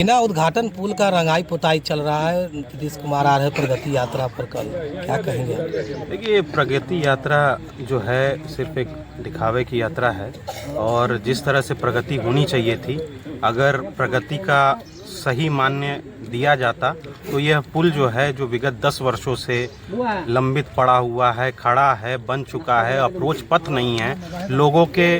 बिना उद्घाटन पुल का रंगाई पुताई चल रहा है। नीतीश कुमार आ रहे हैं प्रगति यात्रा पर, कल क्या कहेंगे आप? देखिए, प्रगति यात्रा जो है सिर्फ एक दिखावे की यात्रा है और जिस तरह से प्रगति होनी चाहिए थी, अगर प्रगति का सही मान्य दिया जाता तो यह पुल जो है, जो विगत 10 वर्षों से लंबित पड़ा हुआ है, खड़ा है, बन चुका है, अप्रोच पथ नहीं है, लोगों के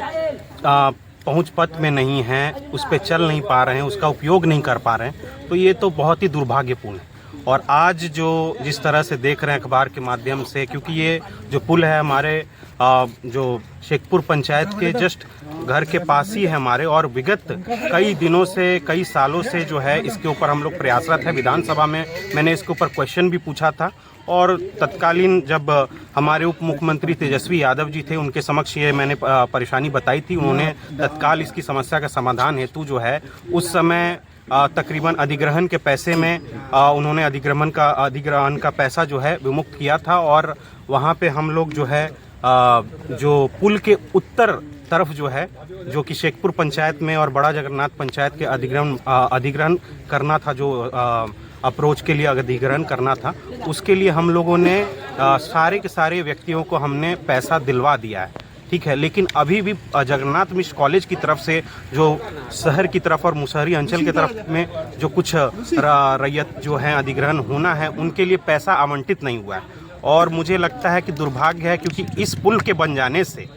पहुंच पथ में नहीं है, उस पर चल नहीं पा रहे हैं, उसका उपयोग नहीं कर पा रहे हैं, तो ये तो बहुत ही दुर्भाग्यपूर्ण है। और आज जो जिस तरह से देख रहे हैं अखबार के माध्यम से, क्योंकि ये जो पुल है हमारे जो शेखपुर पंचायत के जस्ट घर के पास ही है हमारे, और विगत कई दिनों से, कई सालों से जो है इसके ऊपर हम लोग प्रयासरत है। विधानसभा में मैंने इसके ऊपर क्वेश्चन भी पूछा था और तत्कालीन जब हमारे उप मुख्यमंत्री तेजस्वी यादव जी थे, उनके समक्ष ये मैंने परेशानी बताई थी। उन्होंने तत्काल इसकी समस्या का समाधान हेतु जो है उस समय तकरीबन अधिग्रहण के पैसे में उन्होंने अधिग्रहण का पैसा जो है विमुक्त किया था और वहाँ पे हम लोग जो है जो पुल के उत्तर तरफ जो है, जो कि शेखपुर पंचायत में और बड़ा जगन्नाथ पंचायत के अधिग्रहण करना था, जो अप्रोच के लिए अधिग्रहण करना था, उसके लिए हम लोगों ने सारे के सारे व्यक्तियों को हमने पैसा दिलवा दिया है, ठीक है। लेकिन अभी भी जगन्नाथ मिश्र कॉलेज की तरफ से जो शहर की तरफ और मुसहरी अंचल की तरफ में जो कुछ रैयत जो है अधिग्रहण होना है, उनके लिए पैसा आवंटित नहीं हुआ है। और मुझे लगता है कि दुर्भाग्य है, क्योंकि इस पुल के बन जाने से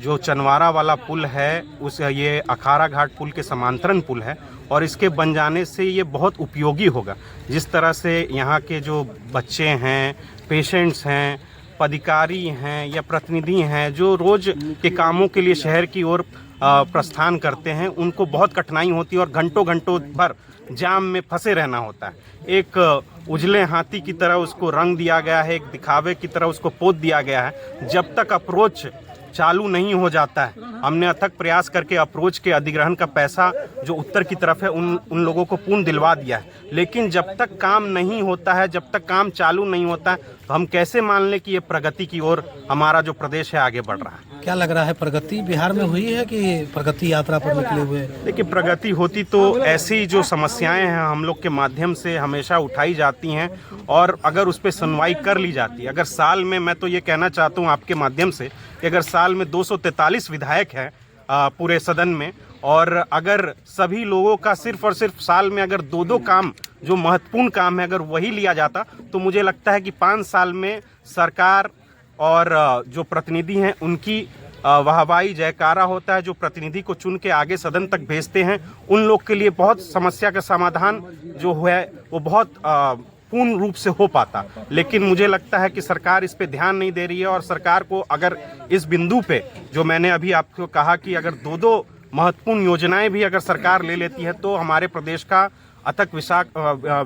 जो चनवारा वाला पुल है, उस ये अखाड़ा घाट पुल के समांतरण पुल है और इसके बन जाने से ये बहुत उपयोगी होगा। जिस तरह से यहाँ के जो बच्चे हैं, पेशेंट्स हैं, पदाधिकारी हैं या प्रतिनिधि हैं जो रोज के कामों के लिए शहर की ओर प्रस्थान करते हैं, उनको बहुत कठिनाई होती है और घंटों घंटों भर जाम में फंसे रहना होता है। एक उजले हाथी की तरह उसको रंग दिया गया है, एक दिखावे की तरह उसको पोत दिया गया है। जब तक अप्रोच चालू नहीं हो जाता है, हमने अथक प्रयास करके अप्रोच के अधिग्रहण का पैसा जो उत्तर की तरफ है उन लोगों को पूर्ण दिलवा दिया है, लेकिन जब तक काम नहीं होता है, जब तक काम चालू नहीं होता है, तो हम कैसे मान लें कि ये प्रगति की ओर हमारा जो प्रदेश है आगे बढ़ रहा है। क्या लग रहा है, प्रगति बिहार में हुई है कि प्रगति यात्रा पर निकले हुए? देखिए, प्रगति होती तो ऐसी जो समस्याएं हैं हम लोग के माध्यम से हमेशा उठाई जाती हैं और अगर उस पर सुनवाई कर ली जाती है, अगर साल में, मैं तो ये कहना चाहता हूँ आपके माध्यम से कि अगर साल में 243 विधायक हैं पूरे सदन में, और अगर सभी लोगों का सिर्फ और सिर्फ साल में अगर 2-2 काम जो महत्वपूर्ण काम है अगर वही लिया जाता, तो मुझे लगता है कि 5 साल में सरकार और जो प्रतिनिधि हैं उनकी वाहवाही जयकारा होता है। जो प्रतिनिधि को चुन के आगे सदन तक भेजते हैं, उन लोग के लिए बहुत समस्या का समाधान जो है वो बहुत पूर्ण रूप से हो पाता। लेकिन मुझे लगता है कि सरकार इस पे ध्यान नहीं दे रही है और सरकार को अगर इस बिंदु पे, जो मैंने अभी आपको कहा कि अगर 2-2 महत्वपूर्ण योजनाएं भी अगर सरकार ले लेती है, तो हमारे प्रदेश का अथक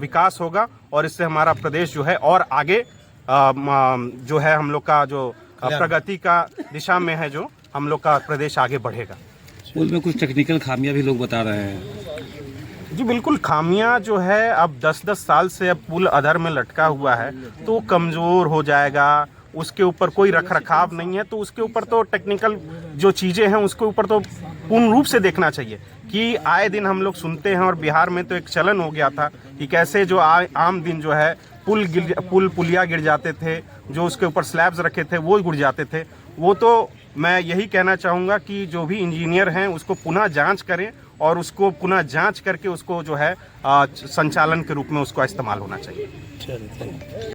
विकास होगा और इससे हमारा प्रदेश जो है और आगे जो है हम लोग का जो प्रगति का दिशा में है, जो हम लोग का प्रदेश आगे बढ़ेगा। पुल में कुछ टेक्निकल खामियां भी लोग बता रहे हैं। जी बिल्कुल, खामियां जो है, अब 10-10 साल से अब पुल अधर में लटका हुआ है तो कमज़ोर हो जाएगा, उसके ऊपर कोई रख रखाव नहीं है, तो उसके ऊपर तो टेक्निकल जो चीज़ें हैं उसके ऊपर तो पूर्ण रूप से देखना चाहिए। कि आए दिन हम लोग सुनते हैं और बिहार में तो एक चलन हो गया था कि कैसे जो आम दिन जो है पुलिया गिर जाते थे, जो उसके ऊपर स्लैब्स रखे थे वो गिर जाते थे। वो तो मैं यही कहना चाहूँगा कि जो भी इंजीनियर हैं उसको पुनः जांच करें और उसको पुनः जांच करके उसको जो है संचालन के रूप में उसका इस्तेमाल होना चाहिए। चलिए।